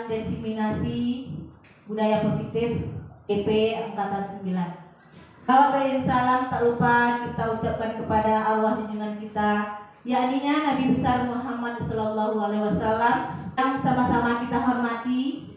Diseminasi Budaya Positif EP Angkatan 9. Kawan yang salam tak lupa kita ucapkan kepada Allah junjungan kita, yakninya Nabi besar Muhammad Sallallahu Alaihi Wasallam, yang sama-sama kita hormati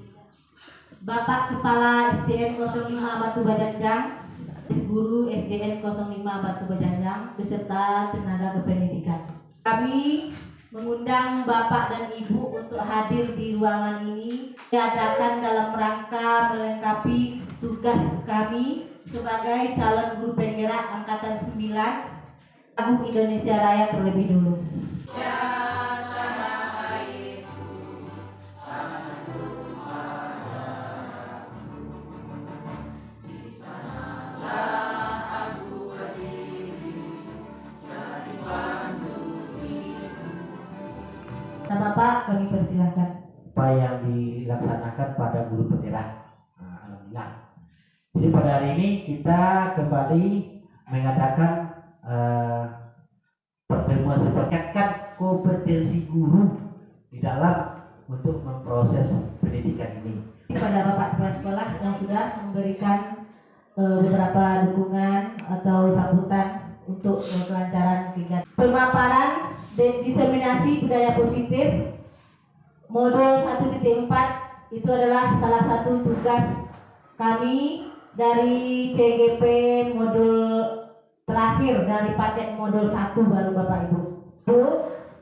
Bapak Kepala SDN 05 Batu Bajanjang, Guru SDN 05 Batu Bajanjang, beserta tenaga kependidikan. Kami mengundang Bapak dan Ibu untuk hadir di ruangan ini diadakan dalam rangka melengkapi tugas kami sebagai calon guru penggerak Angkatan 9 Lagu Indonesia Raya terlebih dulu. Nah, Bapak, kami persilakan. Apa yang dilaksanakan pada guru penggerak. Alhamdulillah. Jadi pada hari ini kita kembali mengadakan pertemuan sepertikan kompetensi guru di dalam untuk memproses pendidikan ini. Kepada Bapak Kepala Sekolah yang sudah memberikan beberapa dukungan atau sambutan untuk kelancaran kegiatan. Pemaparan diseminasi budaya positif modul 1.4 itu adalah salah satu tugas kami dari CGP modul terakhir dari paket modul 1 baru Bapak Ibu.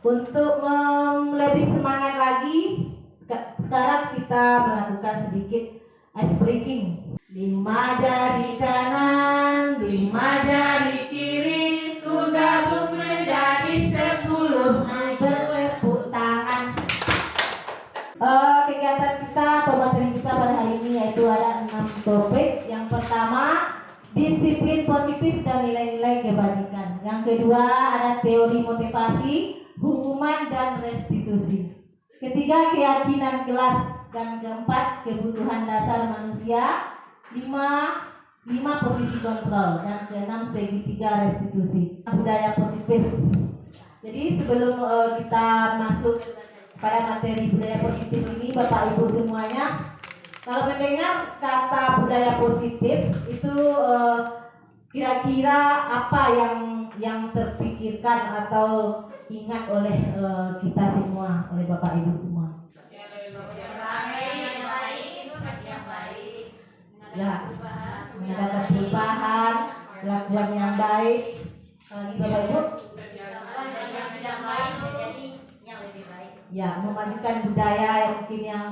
Untuk lebih semangat lagi, sekarang kita melakukan sedikit ice breaking. 5 jari kanan, 5 jari kiri, ku gabung menjadi 10. Bertepuk tangan. Kegiatan kita atau materi kita pada hari ini yaitu ada 6 topik. Yang pertama, disiplin positif dan nilai-nilai kebajikan. Yang kedua ada teori motivasi, hukuman dan restitusi. Ketiga, keyakinan kelas. Dan keempat, kebutuhan dasar manusia. 5 posisi kontrol. Dan keenam, segitiga restitusi. Budaya positif. Jadi sebelum kita masuk pada materi budaya positif ini, Bapak Ibu semuanya, kalau mendengar kata budaya positif itu kira-kira apa yang terpikirkan atau ingat oleh kita semua, oleh Bapak Ibu semua? Ya, mengadakan perubahan, kelakuan yang baik. Lagi Bapak Ibu? Ya, memajukan budaya yang mungkin yang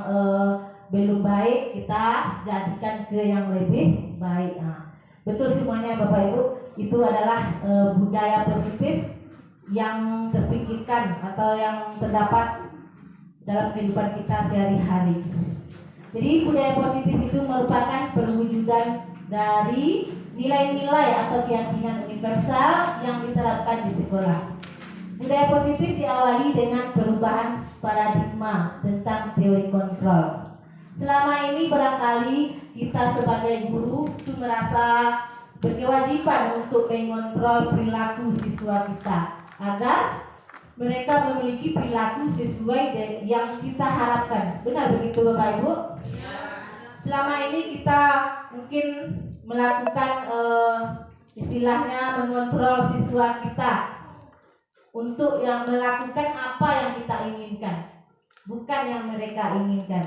belum baik kita jadikan ke yang lebih baik. Nah, betul semuanya Bapak Ibu, itu adalah budaya positif yang terpikirkan atau yang terdapat dalam kehidupan kita sehari-hari. Jadi budaya positif itu merupakan perwujudan dari nilai-nilai atau keyakinan universal yang diterapkan di sekolah. Budaya positif diawali dengan perubahan paradigma tentang teori kontrol. Selama ini barangkali kita sebagai guru itu merasa berkewajiban untuk mengontrol perilaku siswa kita agar mereka memiliki perilaku sesuai dengan yang kita harapkan. Benar begitu Bapak Ibu? Selama ini kita mungkin melakukan istilahnya mengontrol siswa kita untuk yang melakukan apa yang kita inginkan, bukan yang mereka inginkan.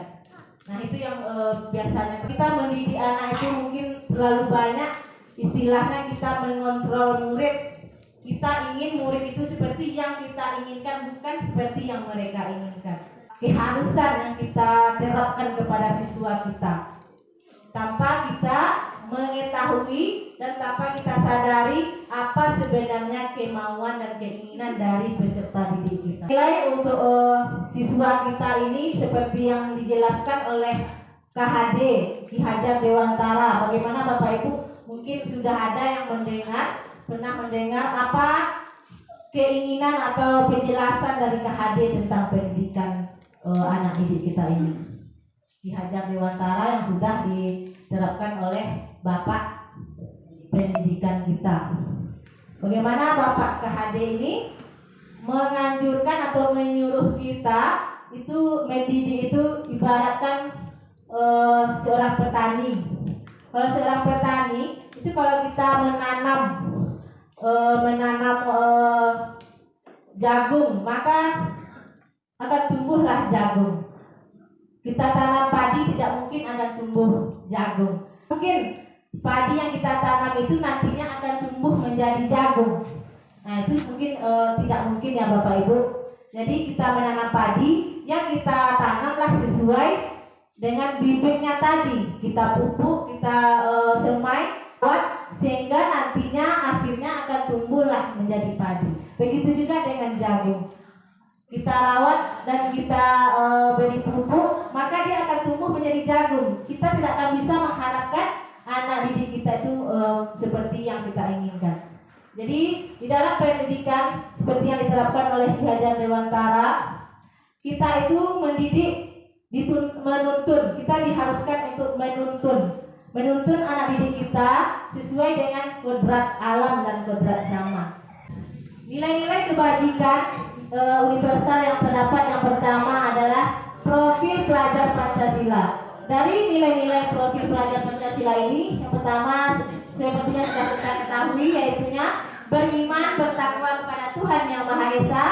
Nah itu yang biasanya kita mendidik anak itu mungkin terlalu banyak istilahnya kita mengontrol murid. Kita ingin murid itu seperti yang kita inginkan, bukan seperti yang mereka inginkan. Keharusan yang kita terapkan kepada siswa kita tanpa kita mengetahui dan tanpa kita sadari apa sebenarnya kemauan dan keinginan dari peserta didik kita. Nilai untuk siswa kita ini seperti yang dijelaskan oleh KHD Ki Hajar Dewantara. Bagaimana Bapak Ibu mungkin sudah ada yang pernah mendengar apa keinginan atau penjelasan dari KHD tentang pendidikan anak didik kita ini. Ki Hajar Dewantara yang sudah diterapkan oleh Bapak pendidikan kita. Bagaimana Bapak KHD ini menganjurkan atau menyuruh kita itu mendidik itu ibaratkan seorang petani. Kalau seorang petani itu kalau kita menanam jagung, maka akan tumbuhlah jagung. Kita tanam padi, tidak mungkin akan tumbuh jagung. Mungkin padi yang kita tanam itu nantinya akan tumbuh menjadi jagung. Nah itu mungkin tidak mungkin ya Bapak Ibu. Jadi kita menanam padi, yang kita tanamlah sesuai dengan bibitnya tadi. Kita pupuk, kita semai, buat sehingga nantinya akhirnya akan tumbuhlah menjadi padi. Begitu juga dengan jagung. Kita rawat dan kita beri pupuk, maka dia akan tumbuh menjadi jagung. Kita tidak akan bisa mengharapkan anak didik kita itu seperti yang kita inginkan. Jadi di dalam pendidikan seperti yang diterapkan oleh Ki Hajar Dewantara, kita itu mendidik, menuntun. Kita diharuskan untuk menuntun anak didik kita sesuai dengan kodrat alam dan kodrat zaman. Nilai-nilai kebajikan universal yang terdapat yang pertama adalah profil pelajar Pancasila. Dari nilai-nilai profil pelajar Pancasila ini, yang pertama seperti yang sudah kita ketahui, yaitunya beriman, bertakwa kepada Tuhan Yang Maha Esa,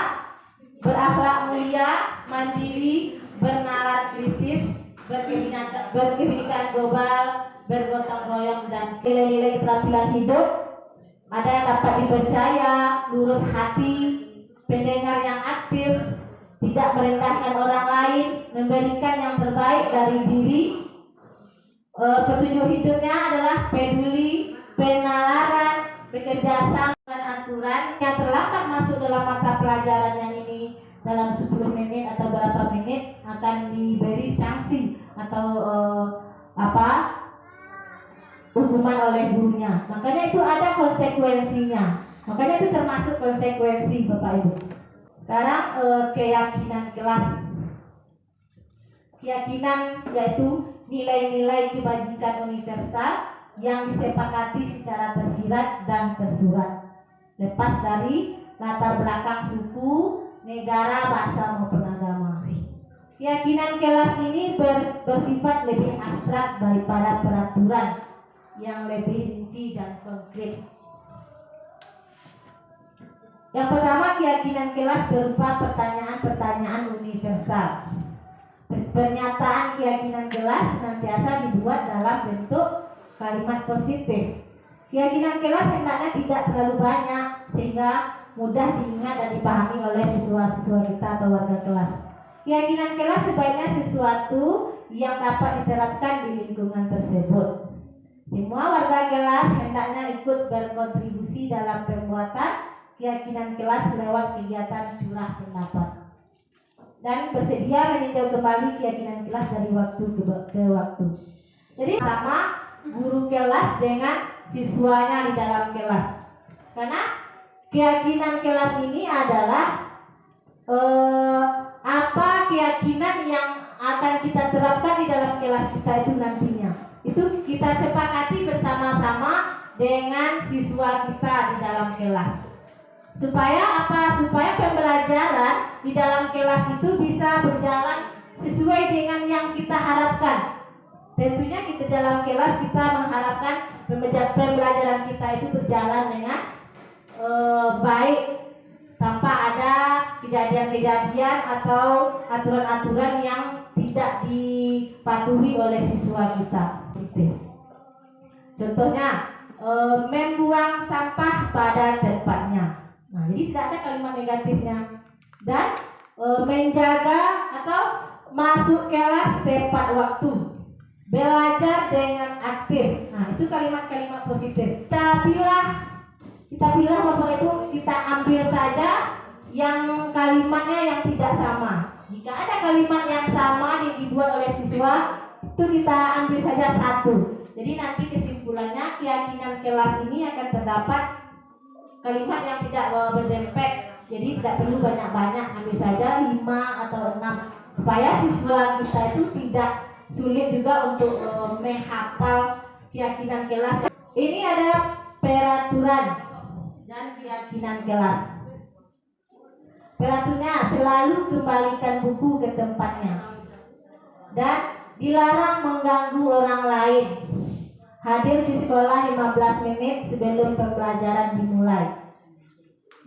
berakhlak mulia, mandiri, bernalar kritis, berkebinekaan global, bergotong royong, dan nilai-nilai keterampilan hidup. Ada yang dapat dipercaya, lurus hati, pendengar yang aktif, tidak merendahkan orang lain, memberikan yang terbaik dari diri. Petunjuk hidupnya adalah peduli, penalaran, bekerja sama dengan aturan. Yang terlambat masuk dalam mata pelajaran yang ini dalam 10 menit atau berapa menit akan diberi sanksi atau hukuman oleh gurunya. Makanya itu ada konsekuensinya. Makanya itu termasuk konsekuensi Bapak Ibu. Sekarang keyakinan kelas. Keyakinan yaitu nilai-nilai kebajikan universal yang disepakati secara tersirat dan tersurat, lepas dari latar belakang suku, negara, bahasa maupun agama. Keyakinan kelas ini bersifat lebih abstrak daripada peraturan yang lebih rinci dan konkret. Yang pertama, keyakinan kelas berupa pertanyaan-pertanyaan universal. Pernyataan keyakinan kelas senantiasa dibuat dalam bentuk kalimat positif. Keyakinan kelas hendaknya tidak terlalu banyak sehingga mudah diingat dan dipahami oleh siswa-siswa kita atau warga kelas. Keyakinan kelas sebaiknya sesuatu yang dapat diterapkan di lingkungan tersebut. Semua warga kelas hendaknya ikut berkontribusi dalam pembuatan keyakinan kelas lewat kegiatan curah pendapat dan bersedia meninjau kembali keyakinan kelas dari waktu ke waktu. Jadi sama guru kelas dengan siswanya di dalam kelas. Karena keyakinan kelas ini adalah apa keyakinan yang akan kita terapkan di dalam kelas kita itu nantinya. Itu kita sepakati bersama-sama dengan siswa kita di dalam kelas. Supaya apa? Supaya pembelajaran di dalam kelas itu bisa berjalan sesuai dengan yang kita harapkan. Tentunya kita dalam kelas kita mengharapkan pembelajaran kita itu berjalan dengan baik, tanpa ada kejadian-kejadian atau aturan-aturan yang tidak dipatuhi oleh siswa kita. Contohnya membuang sampah pada tempatnya. Nah, jadi tidak ada kalimat negatifnya. Dan menjaga atau masuk kelas tepat waktu, belajar dengan aktif. Nah, itu kalimat-kalimat positif. Kita pilih Bapak Ibu, kita ambil saja yang kalimatnya yang tidak sama. Jika ada kalimat yang sama dibuat oleh siswa, itu kita ambil saja satu. Jadi nanti kesimpulannya keyakinan kelas ini akan terdapat kalimat yang tidak berdempet. Jadi tidak perlu banyak-banyak, ambil saja 5 atau 6 supaya siswa kita itu tidak sulit juga untuk menghafal keyakinan kelas. Ini ada peraturan dan keyakinan kelas. Peraturannya selalu kembalikan buku ke tempatnya dan dilarang mengganggu orang lain. Hadir di sekolah 15 menit sebelum pembelajaran dimulai.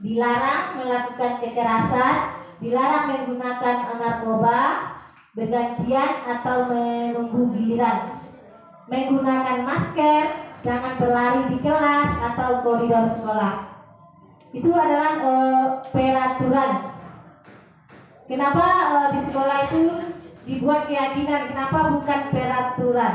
Dilarang melakukan kekerasan, dilarang menggunakan narkoba bergantian atau menunggu giliran. Menggunakan masker, jangan berlari di kelas atau koridor sekolah. Itu adalah peraturan. Kenapa di sekolah itu dibuat keyakinan, kenapa bukan peraturan?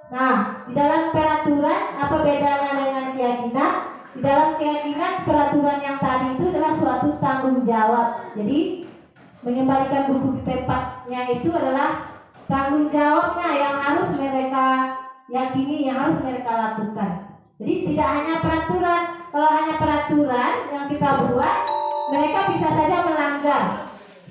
Nah, di dalam peraturan apa bedanya dengan keyakinan? Di dalam keyakinan peraturan yang tadi itu adalah suatu tanggung jawab. Jadi mengembalikan buku ke tempatnya itu adalah tanggung jawabnya yang harus mereka yakini, yang harus mereka lakukan. Jadi tidak hanya peraturan. Kalau hanya peraturan yang kita buat, mereka bisa saja melanggar.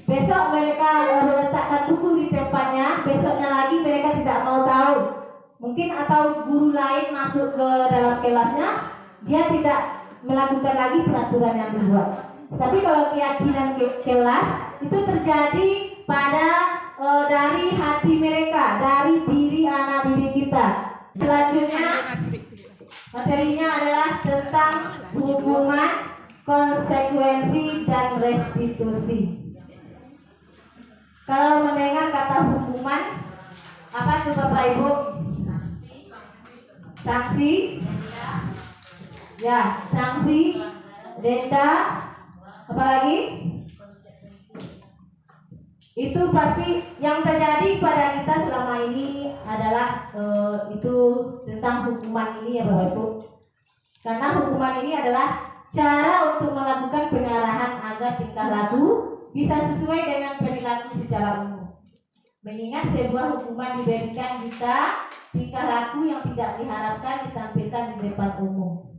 Besok mereka meletakkan buku di tempatnya, besoknya lagi mereka tidak mau tahu. Mungkin atau guru lain masuk ke dalam kelasnya, dia tidak melakukan lagi peraturan yang dibuat. Tapi kalau keyakinan kelas itu terjadi pada dari hati mereka, dari diri anak didik kita. Selanjutnya materinya adalah tentang hukuman, konsekuensi, dan restitusi. Kalau mendengar kata hukuman, apa itu Bapak Ibu? Sanksi, ya, sanksi, denda, apa lagi? Itu pasti yang terjadi pada kita selama ini adalah itu tentang hukuman ini ya Bapak Ibu. Karena hukuman ini adalah cara untuk melakukan pengarahan agar tingkah laku bisa sesuai dengan perilaku secara umum. Mengingat sebuah hukuman diberikan jika tingkah laku yang tidak diharapkan ditampilkan di depan umum.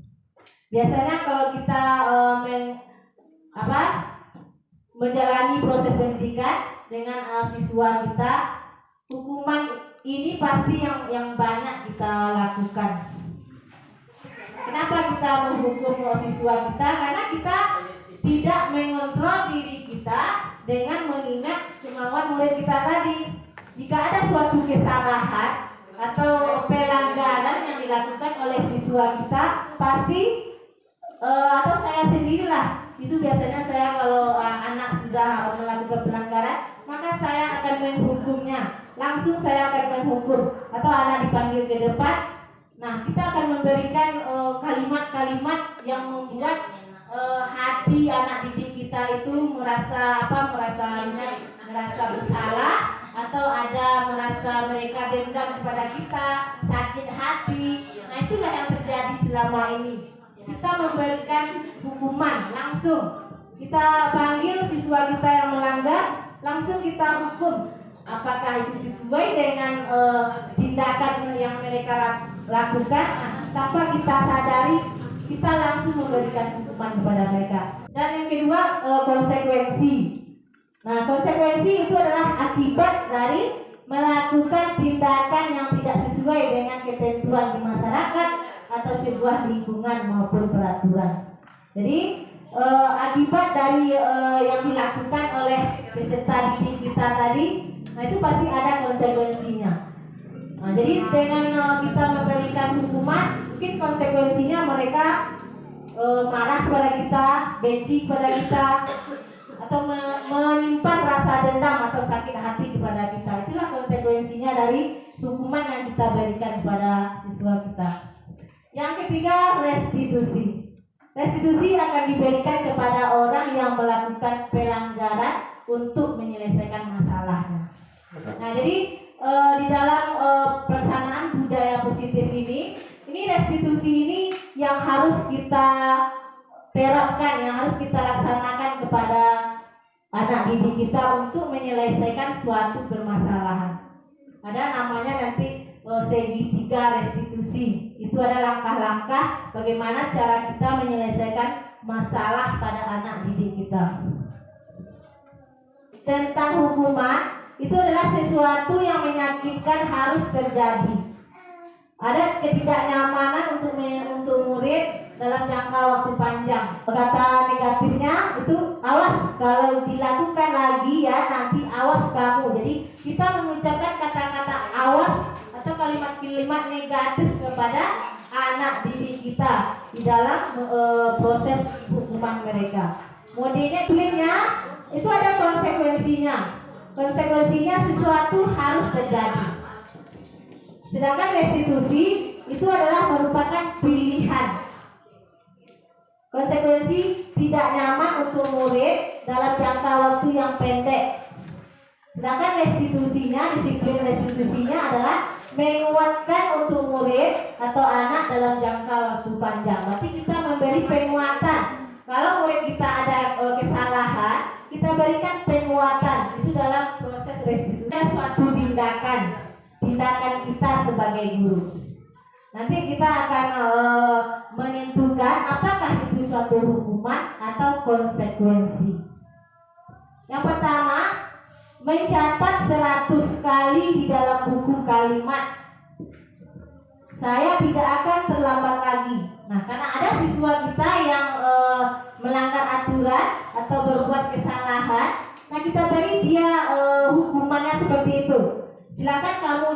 Biasanya kalau kita menjalani proses pendidikan dengan siswa kita, hukuman ini pasti yang banyak kita lakukan. Kenapa kita menghukum siswa kita? Karena kita tidak mengontrol diri kita dengan mengingat kemauan murid kita tadi. Jika ada suatu kesalahan atau pelanggaran yang dilakukan oleh siswa kita, pasti atau saya sendirilah, itu biasanya saya kalau anak sudah melakukan pelanggaran, maka saya akan menghukumnya. Langsung saya akan menghukum, atau anak dipanggil ke depan. Nah, kita akan memberikan kalimat-kalimat yang membuat hati anak didik kita itu merasa bersalah, atau ada merasa mereka dendam kepada kita, sakit hati. Nah, itulah yang terjadi selama ini. Kita memberikan hukuman langsung. Kita panggil siswa kita yang melanggar, langsung kita hukum. Apakah itu sesuai dengan tindakan yang mereka lakukan? Nah, tanpa kita sadari, kita langsung memberikan hukuman kepada mereka. Dan yang kedua, konsekuensi. Nah, konsekuensi itu adalah akibat dari melakukan tindakan yang tidak sesuai dengan ketentuan di masyarakat atau sebuah lingkungan maupun peraturan. Jadi akibat dari yang dilakukan oleh peserta didik kita tadi, nah itu pasti ada konsekuensinya. Nah, jadi dengan kita memberikan hukuman, mungkin konsekuensinya mereka marah kepada kita, benci kepada kita, atau menyimpan rasa dendam atau sakit hati kepada kita. Itulah konsekuensinya dari hukuman yang kita berikan kepada siswa kita. Yang ketiga, restitusi. Restitusi akan diberikan kepada orang yang melakukan pelanggaran untuk menyelesaikan masalahnya. Nah, jadi di dalam pelaksanaan budaya positif ini restitusi ini yang harus kita terapkan, yang harus kita laksanakan kepada anak didik kita untuk menyelesaikan suatu permasalahan. Ada namanya nanti segitiga restitusi. Itu ada langkah-langkah bagaimana cara kita menyelesaikan masalah pada anak didik kita. Tentang hukuman, itu adalah sesuatu yang menyakitkan harus terjadi. Ada ketidaknyamanan untuk murid dalam jangka waktu panjang. Kata negatifnya itu awas kalau dilakukan lagi ya, nanti awas kamu. Jadi kita mengucapkan kata-kata awas atau kalimat-kalimat negatif kepada anak didik kita di dalam proses hukuman mereka. Modelnya itu ada konsekuensinya. Konsekuensinya sesuatu harus terjadi. Sedangkan restitusi itu adalah merupakan pilihan. Konsekuensi tidak nyaman untuk murid dalam jangka waktu yang pendek. Sedangkan restitusinya, disiplin restitusinya adalah menguatkan untuk murid atau anak dalam jangka waktu panjang. Berarti kita memberi penguatan. Kalau murid kita ada kesalahan, kita berikan penguatan. Itu dalam proses restitusi. Ada suatu tindakan kita sebagai guru. Nanti kita akan menentukan apakah itu suatu hukuman atau konsekuensi. Yang pertama, mencatat 100 kali di dalam buku kalimat. Saya tidak akan terlambat lagi. Nah, karena ada siswa kita yang melanggar aturan atau berbuat kesalahan, nah kita beri dia hukumannya seperti itu. Silakan kamu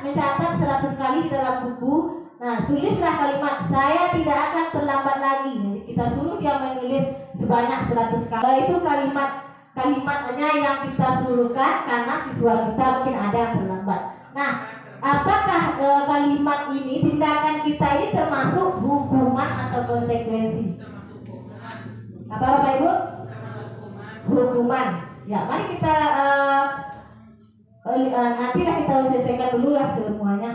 mencatat 100 kali di dalam buku. Nah, tulislah kalimat saya tidak akan terlambat lagi. Jadi kita suruh dia menulis sebanyak 100 kali. Itu kalimatnya yang kita suruhkan karena siswa kita mungkin ada yang terlambat. Nah, apakah kalimat ini, tindakan kita ini termasuk hukuman atau konsekuensi? Apa Bapak Ibu? Hukuman. Ya, mari kita nantilah kita selesaikan dulu lah semuanya.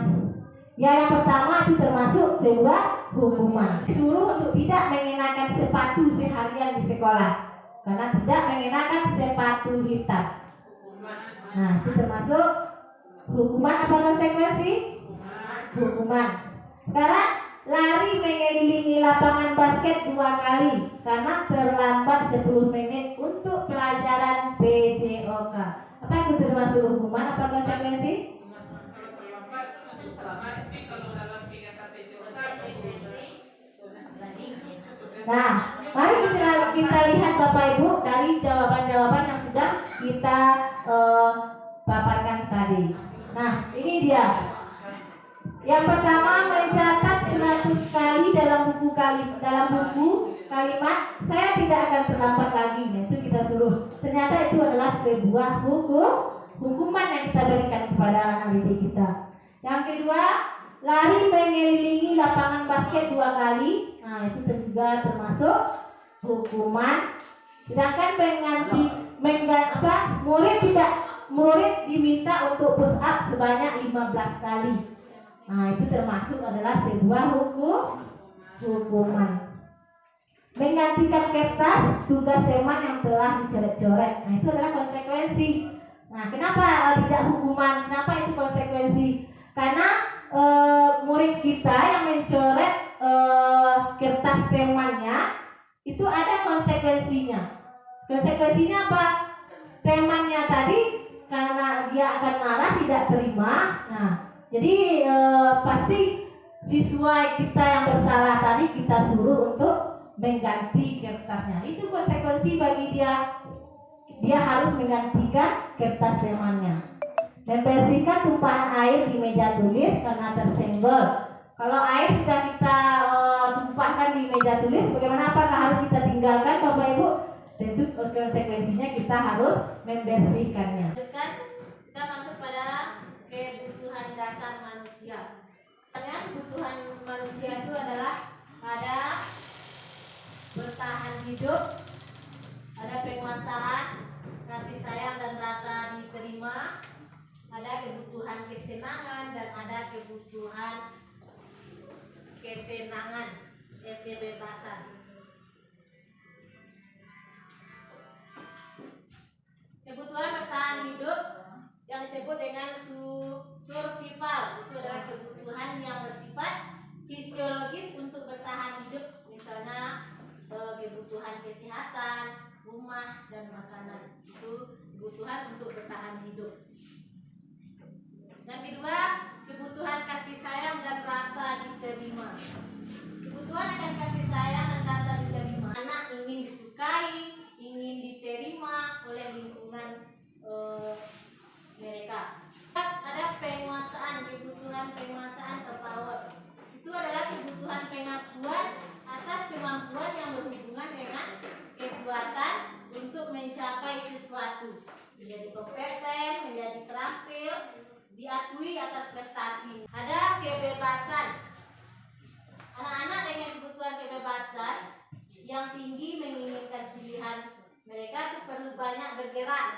Ya, yang pertama itu termasuk sebuah hukuman. Disuruh untuk tidak mengenakan sepatu seharian di sekolah karena tidak mengenakan sepatu hitam. Nah, itu termasuk hukuman apa konsekuensi? Hukuman. Sekarang lari mengelilingi lapangan basket 2 kali karena terlambat 10 menit untuk pelajaran PJOK. Apa itu termasuk hukuman apa konsekuensi? Nah, mari kita lihat Bapak Ibu dari jawaban-jawaban yang sudah kita paparkan tadi. Nah, ini dia. Yang pertama, mencatat 100 kali dalam buku kalimat saya tidak akan terlambat lagi. Nah, itu kita suruh. Ternyata itu adalah sebuah hukuman yang kita berikan kepada anak didik kita. Yang kedua, lari mengelilingi lapangan basket 2 kali. Nah, itu juga termasuk hukuman. Sedangkan murid diminta untuk push up sebanyak 15 kali. Nah, itu termasuk adalah sebuah hukuman. Menggantikan kertas tugas teman yang telah dicoret-coret. Nah, itu adalah konsekuensi. Nah, kenapa tidak hukuman? Kenapa itu konsekuensi? Karena murid kita yang mencoret kertas temannya itu ada konsekuensinya. Konsekuensinya apa? Temannya tadi karena dia akan marah, tidak terima. Nah, jadi pasti siswa kita yang bersalah tadi kita suruh untuk mengganti kertasnya. Itu konsekuensi bagi dia. Dia harus menggantikan kertas temannya. Membersihkan tumpahan air di meja tulis karena tersenggol. Kalau air sudah kita tumpahkan di meja tulis, bagaimana? Apakah harus kita tinggalkan, Bapak Ibu? Tentu konsekuensinya kita harus membersihkannya. Kita masuk pada kebutuhan dasar manusia. Kebutuhan manusia itu adalah ada bertahan hidup, ada penguasaan, kasih sayang dan rasa diterima, ada kebutuhan kesenangan dan ada kebutuhan kebebasan. Kebutuhan bertahan hidup yang disebut dengan survival itu adalah kebutuhan yang bersifat fisiologis untuk bertahan hidup, misalnya kebutuhan kesehatan, rumah dan makanan. Itu kebutuhan untuk bertahan hidup. Yang kedua, kebutuhan kasih sayang dan kebutuhan penguasaan atau power. Itu adalah kebutuhan pengakuan atas kemampuan yang berhubungan dengan kekuatan untuk mencapai sesuatu, menjadi kompeten, menjadi terampil, diakui atas prestasi. Ada kebebasan. Anak-anak dengan kebutuhan kebebasan yang tinggi menginginkan pilihan. Mereka itu perlu banyak bergerak,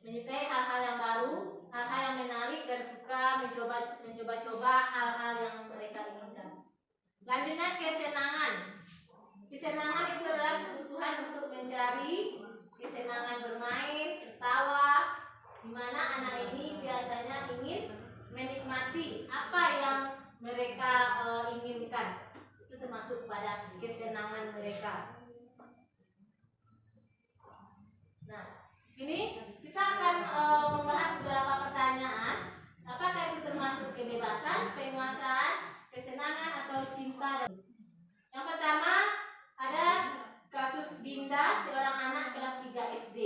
menyukai hal-hal yang baru, hal-hal yang menarik, dan suka mencoba-coba hal-hal yang mereka inginkan. Selanjutnya kesenangan. Kesenangan itu adalah kebutuhan untuk mencari kesenangan bermain, tertawa, di mana anak ini biasanya ingin menikmati apa yang mereka inginkan. Itu termasuk pada kesenangan mereka. Nah, di sini kita akan membahas beberapa pertanyaan. Apakah itu termasuk kebebasan, penguasaan, kesenangan, atau cinta? Yang pertama, ada kasus Dinda, seorang anak kelas 3 SD.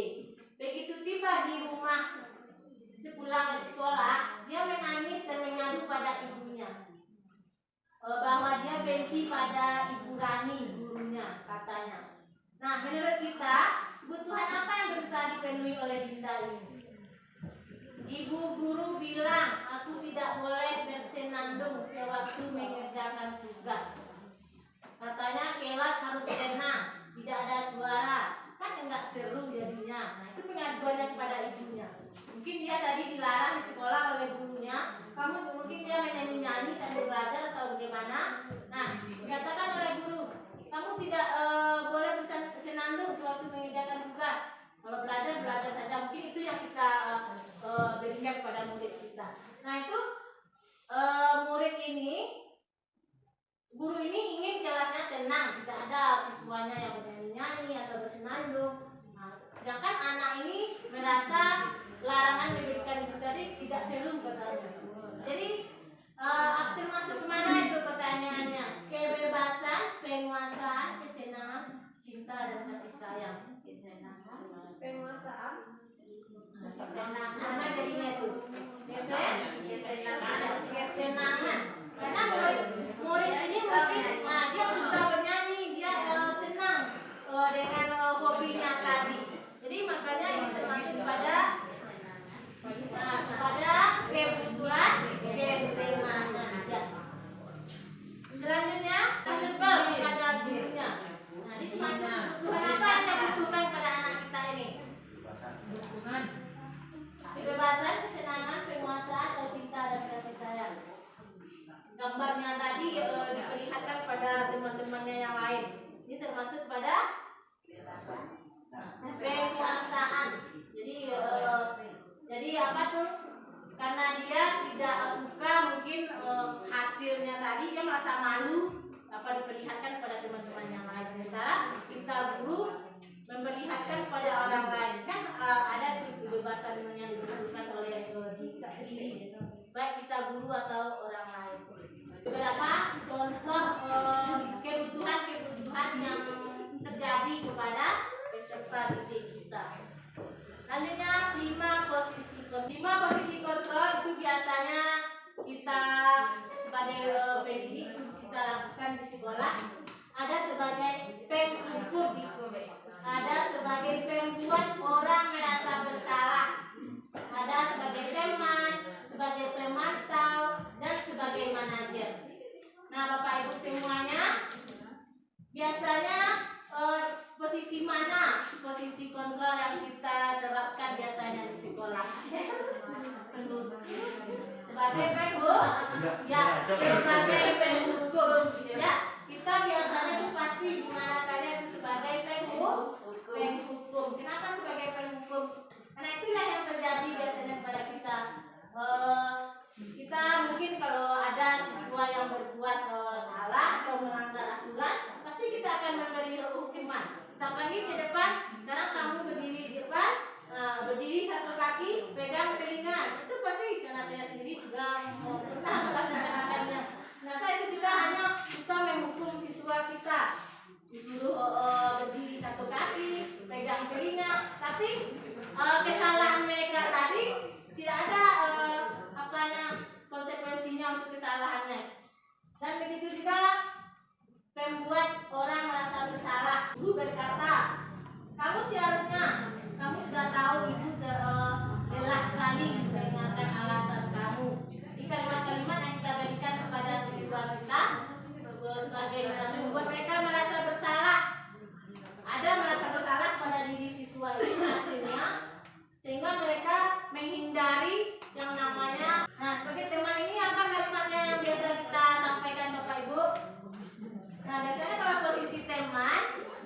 Begitu tiba di rumah sepulang dari sekolah, dia menangis dan menyadu pada ibunya bahwa dia benci pada Ibu Rani, gurunya, katanya. Nah, menurut kita, kebutuhan apa yang berusaha dipenuhi oleh Dinda ini? Ibu guru bilang, aku tidak boleh bersenandung sewaktu mengerjakan tugas. Katanya kelas harus tenang, tidak ada suara, kan enggak seru jadinya. Nah, itu pengaduannya kepada ibunya. Mungkin dia tadi dilarang di sekolah oleh gurunya, mungkin dia menyanyi-nyanyi sambil belajar atau bagaimana. Nah, dikatakan oleh guru, kamu tidak boleh bersenandung sewaktu mengerjakan tugas. Kalau belajar saja. Mungkin itu yang kita berikan kepada murid kita. Nah, itu murid ini, guru ini ingin kelasnya tenang, tidak ada siswanya yang bernyanyi-nyanyi atau bersenandung. Nah, sedangkan anak ini merasa larangan diberikan itu tadi tidak seru katanya. Jadi termasuk kemana itu pertanyaannya? Kebebasan, penguasaan, kesenangan, cinta, dan kasih sayang. Penguasaan, kesenangan jadinya itu. Kesenangan. Karena murid ini mungkin dia suka bernyanyi, dia senang dengan hobinya tadi. Jadi makanya ini termasuk kepada kebutuhan kesenangan. Selanjutnya sebel kepada gurunya. Nah, ini termasuk kebutuhan apa yang dibutuhkan pada anak kita ini? Kebebasan, kesenangan, penguasaan, atau cinta dan kasih sayang. Gambarnya tadi diperlihatkan pada teman-temannya yang lain. Ini termasuk pada penguasaan. Jadi apa tuh? Karena dia tidak suka mungkin hasilnya tadi, dia merasa malu apa diperlihatkan pada teman-teman yang lain. Sementara kita guru memperlihatkan pada orang lain, kan ada kebebasan yang dibutuhkan oleh diri, baik kita guru atau orang lain. Beberapa contoh kebutuhan yang terjadi kepada peserta didik kita. Selanjutnya 5 posisi kontrol itu biasanya kita sebagai pendidik kita lakukan di sekolah. Ada sebagai penghukum, ada sebagai pembuat orang merasa bersalah, ada sebagai teman, sebagai pemantau, dan sebagai manajer. Nah, Bapak Ibu semuanya, biasanya posisi mana posisi kontrol yang kita terapkan biasanya di sekolah? Sebagai penghukum, ya, sebagai penghukum, ya. Kita biasanya itu pasti di mana saja itu sebagai penghukum. Kenapa sebagai penghukum? Karena itulah yang terjadi biasanya pada kita. Kita mungkin kalau ada siswa yang berbuat salah atau melanggar aturan, pasti kita akan memberi hukuman. Kita panggil di depan, karena kamu berdiri di depan, berdiri satu kaki, pegang telinga. Itu pasti karena saya sendiri juga pernah melaksanakannya. Ternyata itu kita hanya kita menghukum siswa kita, disuruh berdiri satu kaki, pegang telinga, tapi kesalahan mereka tadi tidak mencari yang namanya. Nah, sebagai teman ini apa kalimatnya yang biasa kita sampaikan Bapak Ibu? Nah, biasanya kalau posisi teman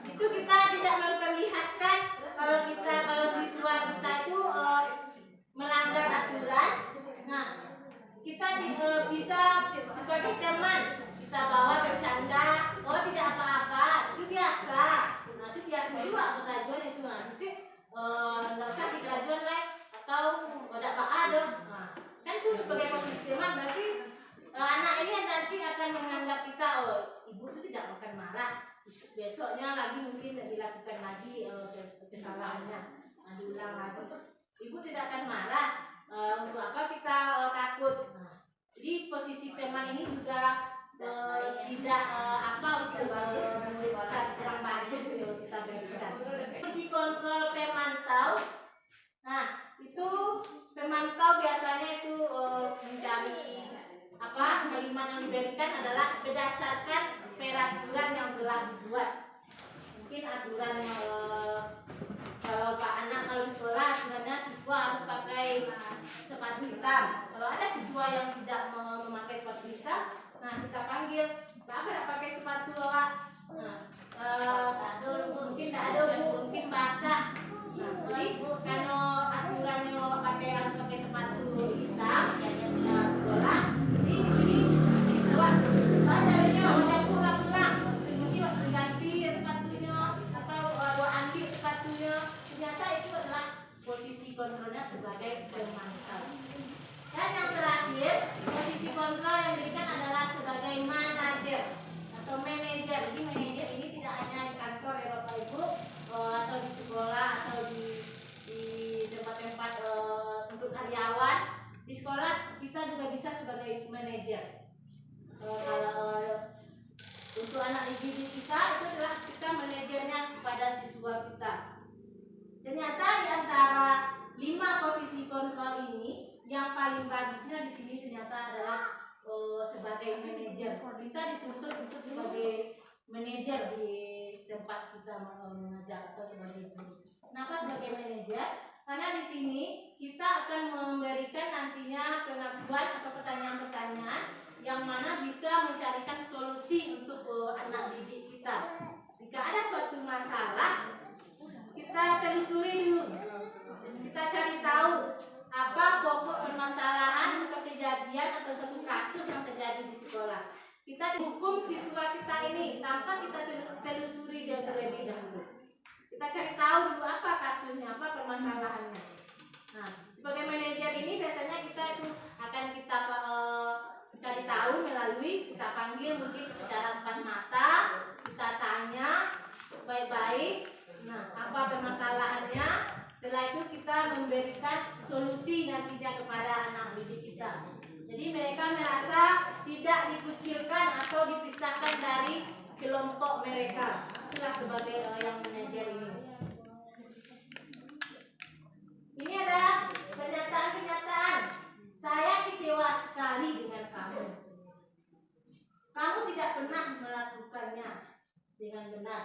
itu kita tidak memperlihatkan kalau siswa kita itu melanggar aturan. Nah, kita bisa sebagai teman kita bawa bercanda, oh tidak apa-apa, itu biasa. Nah, itu biasa juga kerajuan itu. Nah, mesti nggak usah di kerajuan lah atau tidak apa dong. Nah, kan itu sebagai posisi teman berarti anak ini nanti akan menganggap kita, oh ibu itu tidak akan marah, besoknya lagi mungkin dilakukan lagi kesalahannya, diulang lagi, ibu tidak akan marah. Untuk apa kita takut? Nah, jadi posisi teman ini juga tidak menunjukkan kurang bagus kalau kita berikan. Posisi kontrol pemantau. Nah, itu pemantau biasanya itu mencari kalimat yang diberikan adalah berdasarkan peraturan yang telah dibuat. Mungkin aturan kalau Pak anak kalau di sekolah sebenarnya siswa harus pakai sepatu hitam. Kalau ada siswa yang tidak memakai sepatu hitam, nah kita panggil, Bapak tidak pakai sepatu Pak. Nah, mungkin tidak ada Bu, mungkin basah. Nah, jadi kalau aturannya pakai harus pakai sepatu hitam sekolah, jadi buat caranya udah pulang-pulang, mungkin harus ganti sepatunya atau ambil sepatunya. Ternyata itu adalah posisi kontrolnya sebagai pemantau. Dan yang terakhir, posisi kontrol yang diberikan adalah sebagai manajer atau manajer. Jadi manajer ini tidak hanya di kantor ya Bapak Ibu, atau di sekolah atau di tempat-tempat untuk karyawan. Di sekolah kita juga bisa sebagai manajer. Kalau untuk anak didik kita itu adalah kita manajernya kepada siswa kita. Ternyata di antara 5 posisi kontrol ini yang paling bagusnya di sini ternyata adalah sebagai manajer. Kita dituntut untuk sebagai manajer di tempat kita mengajar atau sebagai guru. Kenapa sebagai manajer? Karena di sini kita akan memberikan nantinya pengakuan atau pertanyaan-pertanyaan yang mana bisa mencarikan solusi untuk anak didik kita. Jika ada suatu masalah, kita telusuri dulu. Kita cari tahu apa pokok permasalahan atau kejadian atau suatu kasus yang terjadi di sekolah. Kita hukum siswa kita ini tanpa kita telusuri dia terlebih dahulu. Kita cari tahu dulu apa kasusnya, apa permasalahannya. Nah, sebagai manajer ini biasanya kita itu akan kita cari tahu melalui kita panggil mungkin secara depan mata, kita tanya baik-baik. Nah, apa permasalahannya? Setelah itu kita memberikan solusi nantinya kepada anak didik kita. Jadi mereka merasa tidak dikucilkan atau dipisahkan dari kelompok mereka. Itulah sebagai yang manajer ini. Ini ada pernyataan-pernyataan. Saya kecewa sekali dengan kamu. Kamu tidak pernah melakukannya dengan benar.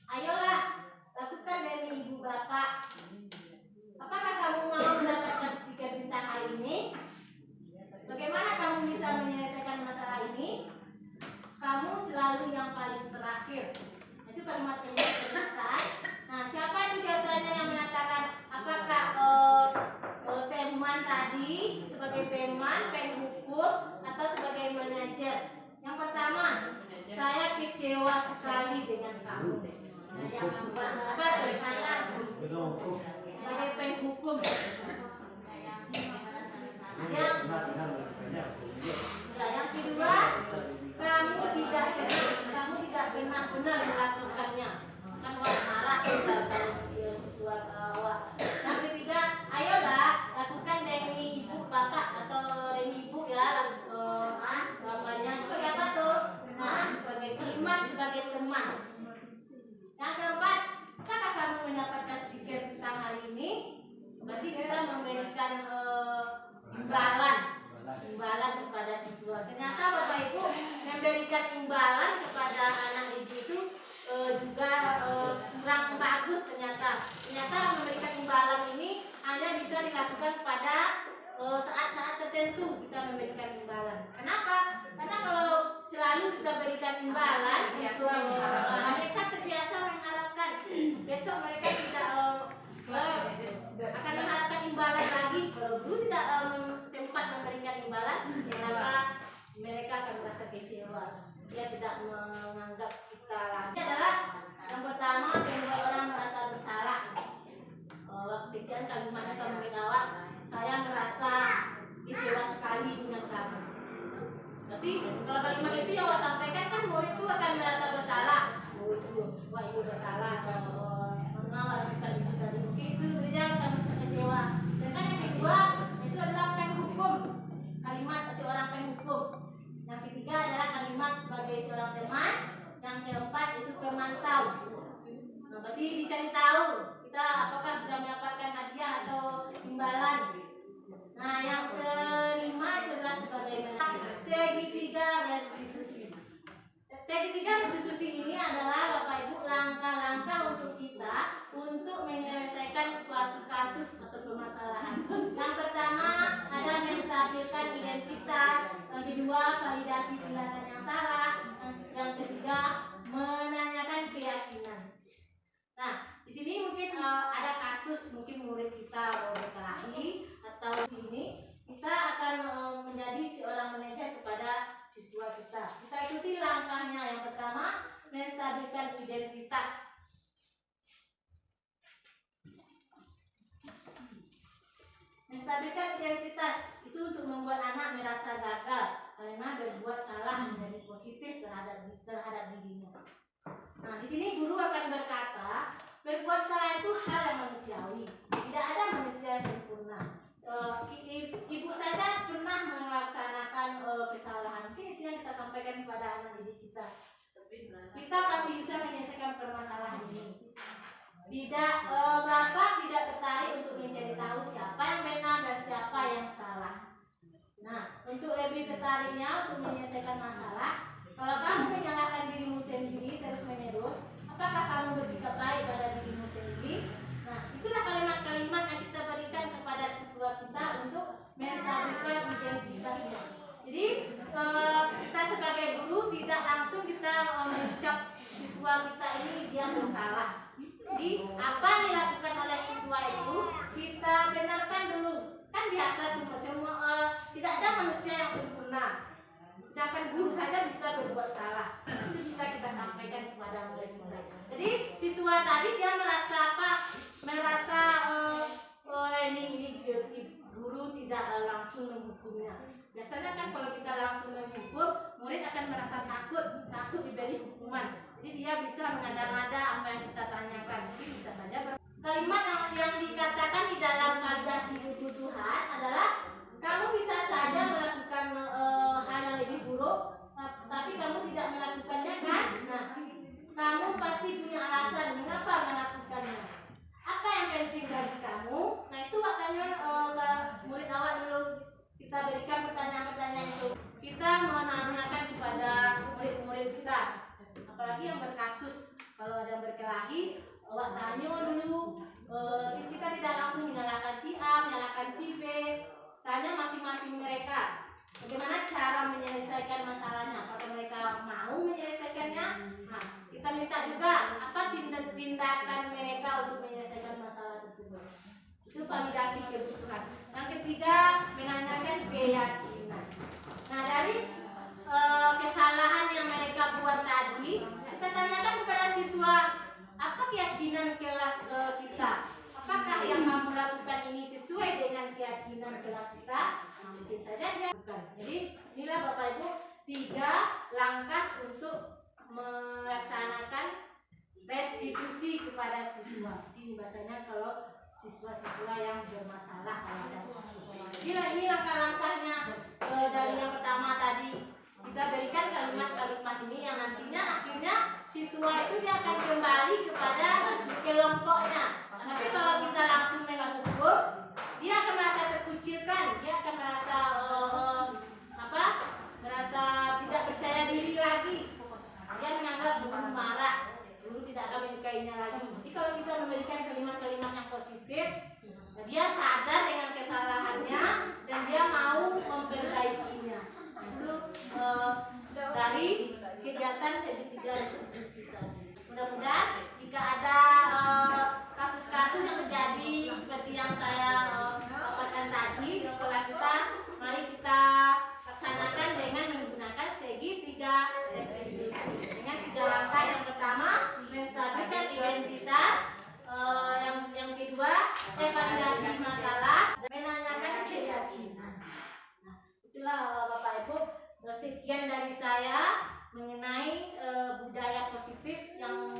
Ayolah, lakukan demi ibu bapak. Apakah kamu mau mendapatkan stiker bintang hari ini? Bagaimana kamu bisa menyelesaikan masalah ini? Kamu selalu yang paling terakhir. Itu kalimat-kalimat pernyataan. Nah, siapa itu biasanya yang mengatakan? Apakah teman tadi sebagai teman penghukum atau sebagai manajer? Yang pertama, saya kecewa sekali dengan kamu. Nah, yang kedua, saya sebagai penghukum. Yang kedua, kamu tidak benar melakukannya. Kan wah marah kalau siswa awak. Yang ketiga, ayolah lakukan demi ibu bapak atau demi ibu ya, bapaknya sebagai apa tuh? Sebagai teman, sebagai teman. Yang keempat, apakah kamu mendapatkan stiker bintang hari ini? Berarti kita memberikan imbalan kepada siswa. Ternyata Bapak Ibu memberikan imbalan kepada anak didik itu juga kurang bagus ternyata. Ternyata memberikan imbalan ini hanya bisa dilakukan pada tentu kita memberikan imbalan. Kenapa? Karena kalau selalu kita berikan imbalan, mereka terbiasa mengharapkan. Besok mereka tidak akan mengharapkan imbalan lagi. Kalau guru tidak sempat memberikan imbalan, maka mereka akan merasa kecewa. Dia tidak menganggap kita lagi. Ini adalah yang pertama, membuat orang merasa bersalah. Waktu kecil kalimat kamu awak, saya merasa kecewa sekali dengan kamu. Berarti kalau kalimat itu yang awak sampaikan kan murid itu akan merasa bersalah. Oh itu, wah itu bersalah. Mengawal lakukan itu tadi. Itu dia akan merasa kecewa. Dan kan yang kedua itu adalah penghukum. Kalimat seorang penghukum. Yang ketiga adalah kalimat sebagai seorang teman. Yang keempat itu pemantau. Nah, berarti dicari tahu kita apakah sudah mendapatkan hadiah atau imbalan. Nah, yang kelima itu adalah sebagai segitiga restitusi. Segitiga restitusi ini adalah Bapak Ibu langkah-langkah untuk kita untuk menyelesaikan suatu kasus atau permasalahan. Yang pertama ada menstabilkan identitas, yang kedua validasi tindakan yang salah, yang ketiga menanyakan keyakinan. Nah, di sini mungkin ada kasus mungkin murid kita berkelahi atau di sini kita akan menjadi seorang manajer kepada siswa kita. Kita ikuti langkahnya. Yang pertama, menstabilkan identitas. Menstabilkan identitas itu untuk membuat anak merasa gagal karena berbuat salah menjadi positif terhadap dirinya. Nah, di sini guru akan berkata, berbuat salah itu hal yang manusiawi. Tidak ada manusia yang sempurna. Ibu saja pernah melaksanakan kesalahan. Mungkin itu yang kita sampaikan kepada anak didik kita. Kita pasti bisa menyelesaikan permasalahan ini. Bapak tidak tertarik untuk mencari tahu siapa yang benar dan siapa yang salah. Nah, untuk lebih tertariknya untuk menyelesaikan masalah, kalau kamu menyalahkan dirimu sendiri terus menerus, apakah kamu bersikap baik pada dirimu sendiri? Nah, itulah kalimat-kalimat yang kita berikan kepada siswa kita untuk menstabilkan identitasnya. Jadi kita sebagai guru tidak langsung kita mencap siswa kita ini dia bersalah. Jadi apa yang dilakukan oleh siswa itu kita benarkan dulu. Kan biasa tuh semua tidak ada manusia yang sempurna. Sedangkan guru saja bisa berbuat salah. Itu bisa kita sampaikan kepada murid-murid. Jadi siswa tadi dia merasa apa? Merasa ini guru tidak langsung menghukumnya. Biasanya kan kalau kita langsung menghukum, murid akan merasa takut diberi hukuman. Jadi dia bisa mengada-ngada apa yang kita tanyakan. Jadi bisa saja kalimat yang dikatakan di dalam validasi kebutuhan adalah kamu bisa saja melakukan hal yang lebih buruk, tapi kamu tidak melakukannya kan? Nah, kamu pasti punya alasan mengapa melakukannya. Apa yang penting bagi kamu? Nah, itu katanya murid awak dulu kita berikan pertanyaan-pertanyaan itu. Kita menanyakan kepada murid-murid kita, apalagi yang berkasus. Kalau ada yang berkelahi, awak tanya dulu. Kita tidak langsung menyalahkan si A, menyalahkan si B. Tanya masing-masing mereka bagaimana cara menyelesaikan masalahnya. Apakah mereka mau menyelesaikannya? Nah, kita minta juga apa tindakan mereka untuk menyelesaikan masalah tersebut. Itu validasi kebutuhan. Yang ketiga, menanyakan keyakinan. Nah, dari kesalahan yang mereka buat tadi, kita tanyakan kepada siswa, apa keyakinan kelas kita? Apakah yang kamu lakukan ini sesuai dengan keyakinan kelas kita? Nah, mungkin saja dia bukan. Jadi inilah Bapak Ibu 3 langkah untuk melaksanakan restitusi kepada siswa. Ini bahasanya kalau siswa-siswa yang bermasalah kalau ada kasus. Jadi ini langkah-langkahnya. Dari yang pertama tadi kita berikan kalimat-kalimat ini yang nantinya akhirnya siswa itu dia akan kembali kepada kelompoknya. Tapi kalau kita langsung menghukum, dia akan merasa terkucilkan, dia akan merasa merasa tidak percaya diri lagi. Dia menganggap guru marah, guru tidak akan menyukainya lagi. Jadi kalau kita memberikan kalimat-kalimat yang positif, dia sadar dengan kesalahannya dan dia mau Itulah Bapak Ibu, sekian dari saya mengenai budaya positif yang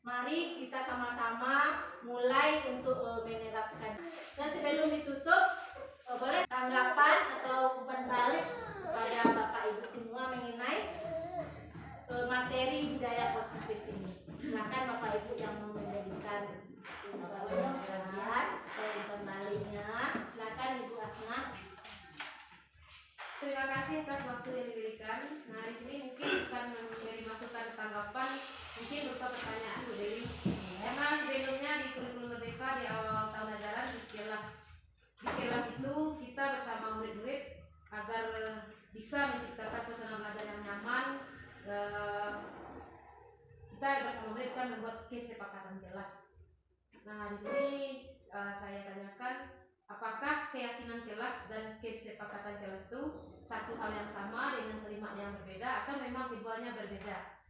mari kita sama-sama mulai untuk menerapkan. Dan sebelum ditutup, boleh tanggapan atau umpan balik pada Bapak Ibu semua mengenai materi budaya positif ini. Silakan Bapak Ibu yang mau menjadikan bagian umpan baliknya. Silakan Ibu Asna. Terima kasih atas waktu yang diberikan. Nah, di sini mungkin bukan memberi masukan tanggapan, mungkin berupa pertanyaan Bu Dewi. Memang sebelumnya di kurikulum Merdeka di awal tahun ajaran di kelas itu kita bersama murid-murid agar bisa menciptakan suasana belajar yang nyaman. Kita bersama murid kan membuat kesepakatan kelas. Nah, di sini saya tanyakan, apakah keyakinan kelas dan kesepakatan kelas itu satu hal yang sama dengan kalimat yang berbeda atau memang keduanya berbeda?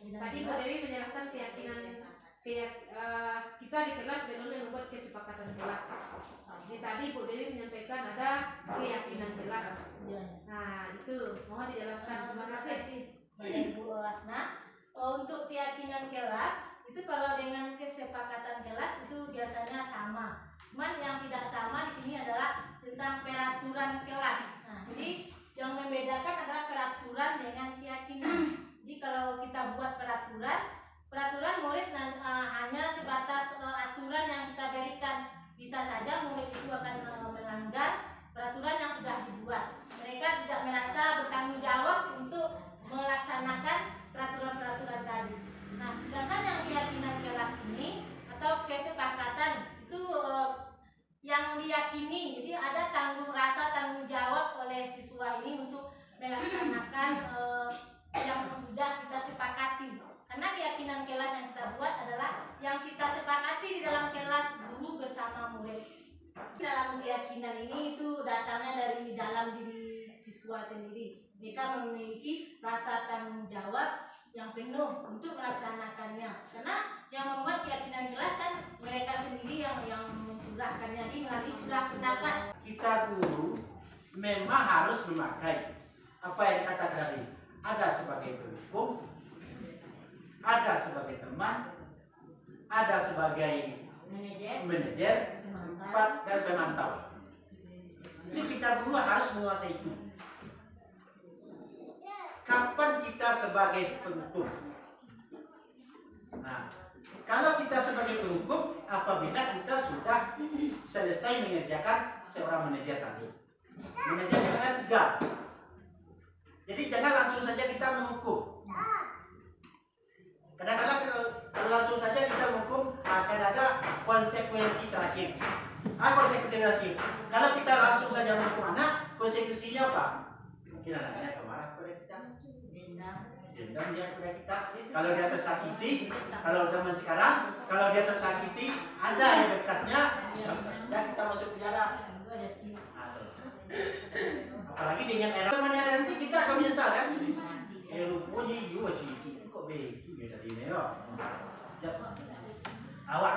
Tadi Bu Dewi menjelaskan keyakinan kita di kelas sebelumnya membuat kesepakatan kelas. Jadi tadi Bu Dewi menyampaikan ada keyakinan kelas. Nah, itu mohon dijelaskan. Terima kasih. Baik Bu Asna. Untuk keyakinan kelas itu kalau dengan kesepakatan kelas itu biasanya sama. Cuman yang tidak sama di sini adalah tentang peraturan kelas. Nah, jadi yang membedakan adalah peraturan dengan keyakinan. Jadi kalau kita buat peraturan murid hanya sebatas aturan yang kita berikan. Bisa saja murid itu akan melanggar peraturan yang sudah dibuat. Mereka tidak merasa bertanggung jawab untuk melaksanakan peraturan-peraturan tadi. Nah, sedangkan yang keyakinan kelas ini atau kesepakatan itu yang diyakini, jadi ada rasa tanggung jawab oleh siswa ini untuk melaksanakan yang sudah kita sepakati. Karena keyakinan kelas yang kita buat adalah yang kita sepakati di dalam kelas guru bersama murid. Dalam keyakinan ini itu datangnya dari dalam diri siswa sendiri. Mereka memiliki rasa tanggung jawab yang penuh untuk melaksanakannya. Karena yang membuat keyakinan kelas kan mereka sendiri yang mencurahkannya ini melalui curah pendapat. Kita guru memang harus memakai apa yang dikatakan tadi. Ada sebagai pendukung, ada sebagai teman, ada sebagai manajer, dan pemantau. Itu kita guru harus menguasai itu. Kapan kita sebagai penghukum? Nah, kalau kita sebagai penghukum, apabila kita sudah selesai mengerjakan seorang manajer tadi. Manajer ada 3. Jadi jangan langsung saja kita menghukum. Kadang-kadang kalau langsung saja kita menghukum akan ada konsekuensi terakhir. Konsekuensi terakhir. Kalau kita langsung saja menghukum anak, konsekuensinya apa? Mungkin anaknya marah kepada kita. Dendam dia kepada kita. Kalau dia tersakiti, kalau zaman sekarang, kalau dia tersakiti, ada yang bekasnya, dan kita masuk penjara. Apalagi dengan era temannya nanti kita akan menyesal kan? Rupanya juga itu kok begitu ya tadi nih. Awak